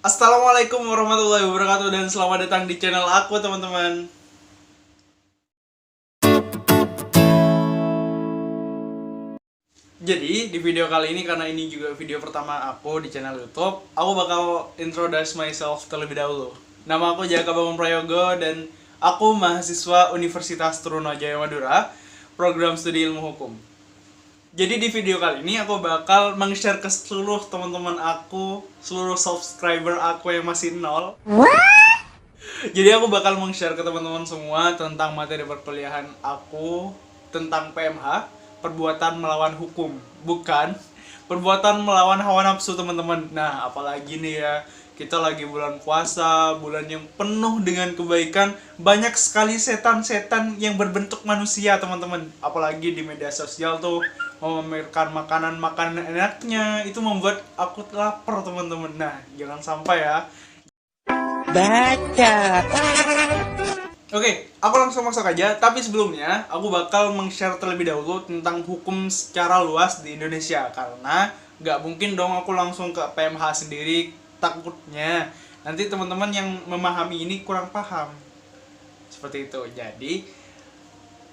Assalamualaikum warahmatullahi wabarakatuh dan selamat datang di channel aku teman-teman. Jadi di video kali ini, karena ini juga video pertama aku di channel YouTube, aku bakal introduce myself terlebih dahulu. Nama aku Jaka Bangun Prayogo dan aku mahasiswa Universitas Trunojoyo Madura, program studi ilmu hukum. Jadi di video kali ini aku bakal meng-share ke seluruh teman-teman aku, seluruh subscriber aku yang masih nol. Jadi aku bakal meng-share ke teman-teman semua tentang materi perkuliahan aku tentang PMH, perbuatan melawan hukum, bukan perbuatan melawan hawa nafsu teman-teman. Nah, apalagi nih ya, kita lagi bulan puasa, bulan yang penuh dengan kebaikan, banyak sekali setan-setan yang berbentuk manusia teman-teman. Apalagi di media sosial tuh memamerkan makanan-makanan enaknya, itu membuat aku lapar teman-teman. Nah, jangan sampai ya. Baca. Oke, aku langsung masuk aja. Tapi sebelumnya, aku bakal meng-share terlebih dahulu tentang hukum secara luas di Indonesia. Karena nggak mungkin dong aku langsung ke PMH sendiri, takutnya nanti teman-teman yang memahami ini kurang paham. Seperti itu. Jadi,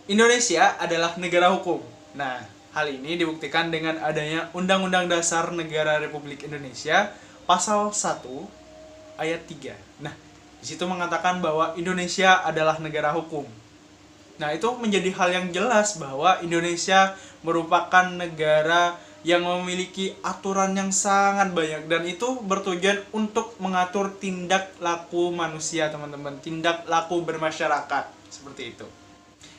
Indonesia adalah negara hukum. Nah, hal ini dibuktikan dengan adanya Undang-Undang Dasar Negara Republik Indonesia Pasal 1 ayat 3. Nah, di situ mengatakan bahwa Indonesia adalah negara hukum. Nah, itu menjadi hal yang jelas bahwa Indonesia merupakan negara yang memiliki aturan yang sangat banyak, dan itu bertujuan untuk mengatur tindak laku manusia, teman-teman, tindak laku bermasyarakat, seperti itu.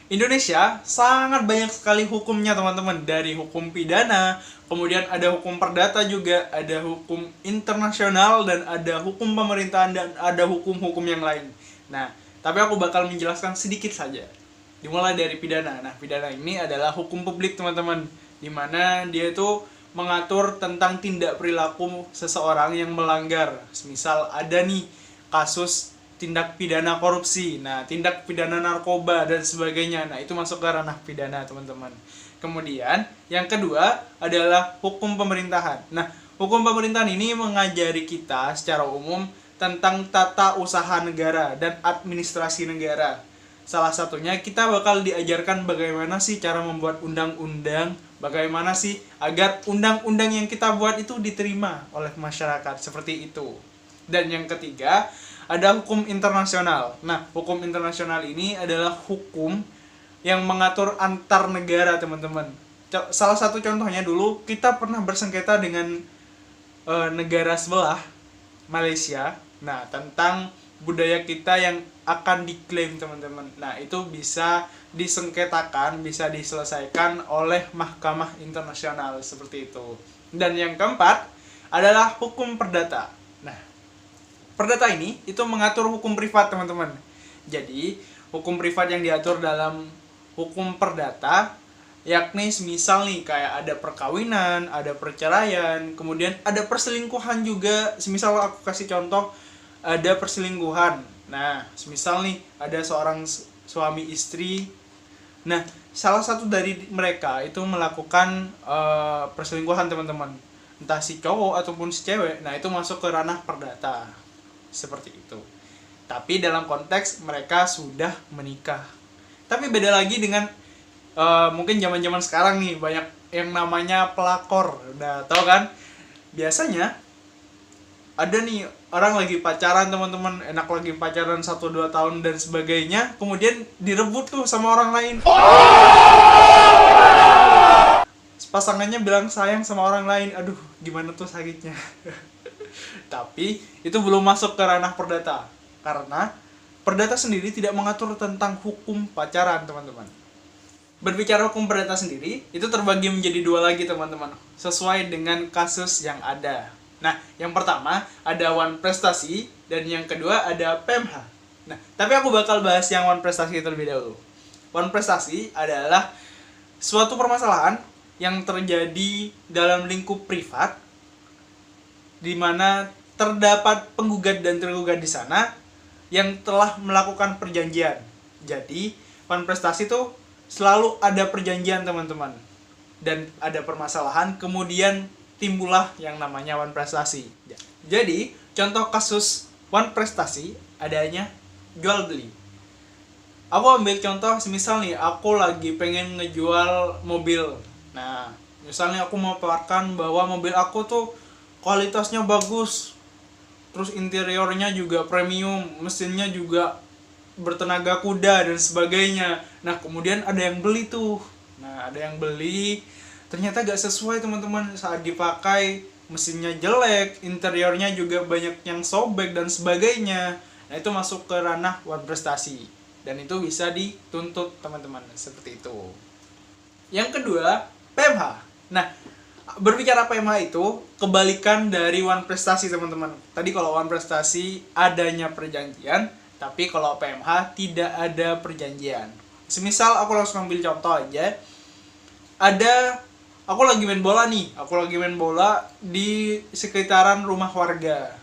Indonesia sangat banyak sekali hukumnya teman-teman, dari hukum pidana, kemudian ada hukum perdata juga, ada hukum internasional, dan ada hukum pemerintahan, dan ada hukum-hukum yang lain. Nah, tapi aku bakal menjelaskan sedikit saja. Dimulai dari pidana. Nah, pidana ini adalah hukum publik teman-teman, dimana dia itu mengatur tentang tindak perilaku seseorang yang melanggar. Misal ada nih kasus tindak pidana korupsi, nah tindak pidana narkoba dan sebagainya. Nah, itu masuk ke ranah pidana, teman-teman. Kemudian yang kedua adalah hukum pemerintahan. Nah, hukum pemerintahan ini mengajari kita secara umum tentang tata usaha negara dan administrasi negara. Salah satunya kita bakal diajarkan bagaimana sih cara membuat undang-undang, bagaimana sih agar undang-undang yang kita buat itu diterima oleh masyarakat, seperti itu. Dan yang ketiga, ada hukum internasional. Nah, hukum internasional ini adalah hukum yang mengatur antar negara, teman-teman. Salah satu contohnya dulu, kita pernah bersengketa dengan negara sebelah, Malaysia. Nah, tentang budaya kita yang akan diklaim, teman-teman. Nah, itu bisa disengketakan, bisa diselesaikan oleh mahkamah internasional, seperti itu. Dan yang keempat adalah hukum perdata. Nah, perdata ini itu mengatur hukum privat, teman-teman. Jadi, hukum privat yang diatur dalam hukum perdata yakni semisal nih kayak ada perkawinan, ada perceraian, kemudian ada perselingkuhan juga. Semisal aku kasih contoh, ada perselingkuhan. Nah, semisal nih ada seorang suami istri. Nah, salah satu dari mereka itu melakukan perselingkuhan, teman-teman. Entah si cowok ataupun si cewek. Nah, itu masuk ke ranah perdata. Seperti itu. Tapi dalam konteks mereka sudah menikah. Tapi beda lagi dengan mungkin zaman-zaman sekarang nih, banyak yang namanya pelakor. Udah tau kan? Biasanya ada nih orang lagi pacaran, teman-teman, enak lagi pacaran 1-2 tahun dan sebagainya, kemudian direbut tuh sama orang lain. Pasangannya bilang sayang sama orang lain. Aduh, gimana tuh sakitnya. Tapi itu belum masuk ke ranah perdata, karena perdata sendiri tidak mengatur tentang hukum pacaran, teman-teman. Berbicara hukum perdata sendiri, itu terbagi menjadi dua lagi, teman-teman, sesuai dengan kasus yang ada. Nah, yang pertama ada wan prestasi, dan yang kedua ada PMH. Nah, tapi aku bakal bahas yang wan prestasi terlebih dahulu. Wan prestasi adalah suatu permasalahan yang terjadi dalam lingkup privat, di mana terdapat penggugat dan tergugat di sana yang telah melakukan perjanjian. Jadi, wan prestasi itu selalu ada perjanjian, teman-teman. Dan ada permasalahan, kemudian timbullah yang namanya wan prestasi. Jadi, contoh kasus One Prestasi adanya jual beli. Aku ambil contoh, semisal nih aku lagi pengen ngejual mobil. Nah, misalnya aku mau paparkan bahwa mobil aku tuh kualitasnya bagus, terus interiornya juga premium, mesinnya juga bertenaga kuda dan sebagainya. Nah, kemudian ada yang beli tuh. Nah, ada yang beli, ternyata gak sesuai teman-teman. Saat dipakai, mesinnya jelek, interiornya juga banyak yang sobek dan sebagainya. Nah, itu masuk ke ranah One Prestasi. Dan itu bisa dituntut teman-teman, seperti itu. Yang kedua, PMH. Nah, berbicara PMH itu kebalikan dari One Prestasi teman-teman. Tadi kalau One Prestasi adanya perjanjian, tapi kalau PMH tidak ada perjanjian. Semisal aku langsung ambil contoh aja. Aku lagi main bola nih, aku lagi main bola di sekitaran rumah warga.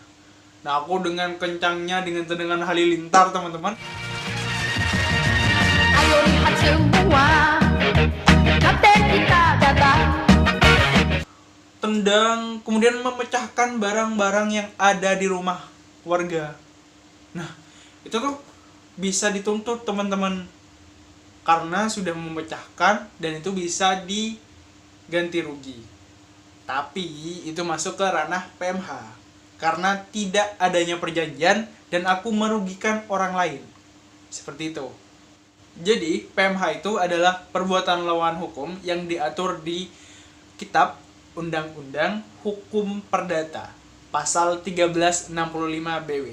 Nah, aku dengan kencangnya, dengan tendangan halilintar teman-teman. Ayo lihat semua, kapten kita datang. Tendang, kemudian memecahkan barang-barang yang ada di rumah warga. Nah, itu tuh bisa dituntut teman-teman, karena sudah memecahkan dan itu bisa diganti rugi. Tapi itu masuk ke ranah PMH karena tidak adanya perjanjian dan aku merugikan orang lain. Seperti itu. Jadi PMH itu adalah perbuatan melawan hukum yang diatur di Kitab Undang-Undang Hukum Perdata pasal 1365 BW.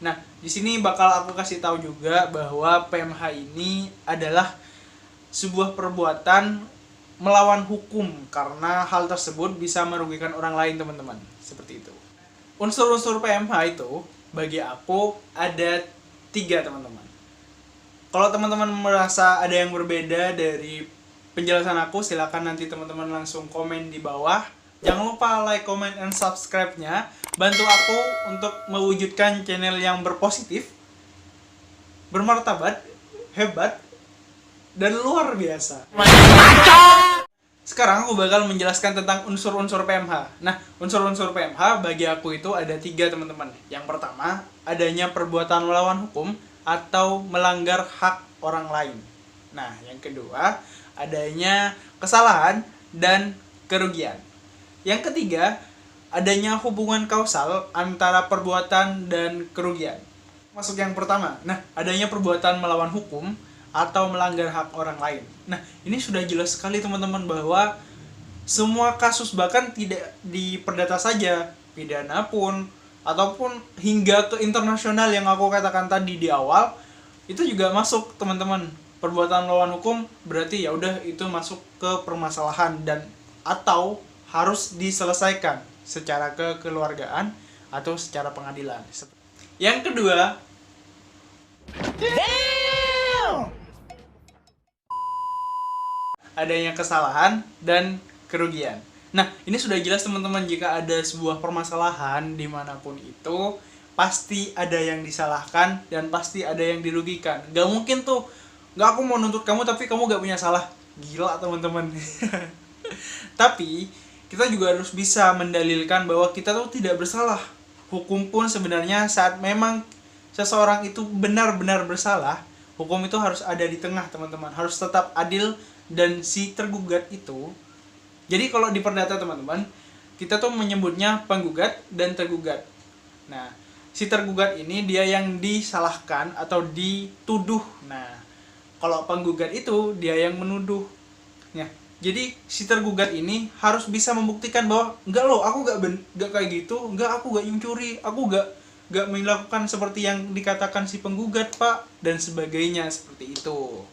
Nah, di sini bakal aku kasih tahu juga bahwa PMH ini adalah sebuah perbuatan melawan hukum karena hal tersebut bisa merugikan orang lain, teman-teman. Seperti itu. Unsur-unsur PMH itu bagi aku ada 3, teman-teman. Kalau teman-teman merasa ada yang berbeda dari penjelasan aku, silakan nanti teman-teman langsung komen di bawah. Jangan lupa like, comment, and subscribe-nya. Bantu aku untuk mewujudkan channel yang berpositif, bermartabat, hebat, dan luar biasa. Sekarang aku bakal menjelaskan tentang unsur-unsur PMH. Nah, unsur-unsur PMH bagi aku itu ada 3, teman-teman. Yang pertama, adanya perbuatan melawan hukum atau melanggar hak orang lain. Nah, yang kedua, adanya kesalahan dan kerugian. Yang ketiga, adanya hubungan kausal antara perbuatan dan kerugian. Masuk yang pertama. Nah, adanya perbuatan melawan hukum atau melanggar hak orang lain. Nah, ini sudah jelas sekali teman-teman bahwa semua kasus, bahkan tidak di perdata saja, pidana pun ataupun hingga ke internasional yang aku katakan tadi di awal, itu juga masuk teman-teman. Perbuatan melawan hukum berarti ya udah itu masuk ke permasalahan dan atau harus diselesaikan secara kekeluargaan atau secara pengadilan. Yang kedua, adanya kesalahan dan kerugian. Nah, ini sudah jelas teman-teman, jika ada sebuah permasalahan dimanapun itu, pasti ada yang disalahkan dan pasti ada yang dirugikan. Gak mungkin tuh, gak aku mau nuntut kamu tapi kamu gak punya salah. Gila teman-teman. Tapi kita juga harus bisa mendalilkan bahwa kita tuh tidak bersalah. Hukum pun sebenarnya saat memang seseorang itu benar-benar bersalah, hukum itu harus ada di tengah, teman-teman. Harus tetap adil dan si tergugat itu. Jadi kalau di perdata, teman-teman, kita tuh menyebutnya penggugat dan tergugat. Nah, si tergugat ini dia yang disalahkan atau dituduh. Nah, kalau penggugat itu dia yang menuduh. Nah, jadi si tergugat ini harus bisa membuktikan bahwa enggak loh, aku enggak kayak gitu, enggak, aku enggak mencuri, aku enggak melakukan seperti yang dikatakan si penggugat, Pak, dan sebagainya, seperti itu.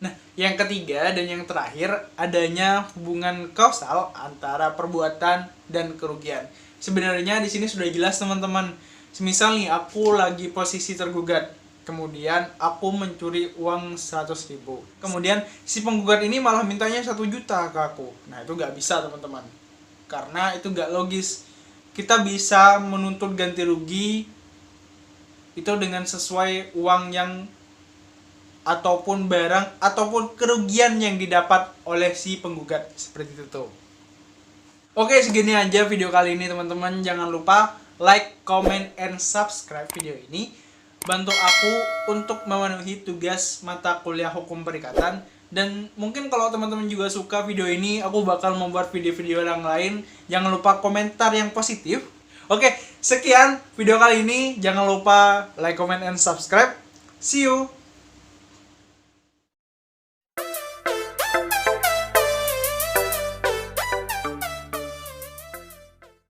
Nah, yang ketiga dan yang terakhir, adanya hubungan kausal antara perbuatan dan kerugian. Sebenarnya di sini sudah jelas, teman-teman. Semisal nih aku lagi posisi tergugat, kemudian aku mencuri uang 100.000. Kemudian si penggugat ini malah mintanya 1 juta ke aku. Nah, itu nggak bisa, teman-teman. Karena itu nggak logis. Kita bisa menuntut ganti rugi itu dengan sesuai uang yang ataupun barang ataupun kerugian yang didapat oleh si penggugat, seperti itu tuh. Oke, segini aja video kali ini, teman-teman. Jangan lupa like, comment, and subscribe video ini. Bantu aku untuk memenuhi tugas mata kuliah hukum perikatan. Dan mungkin kalau teman-teman juga suka video ini, aku bakal membuat video-video yang lain. Jangan lupa komentar yang positif. Oke, sekian video kali ini. Jangan lupa like, comment, and subscribe. See you!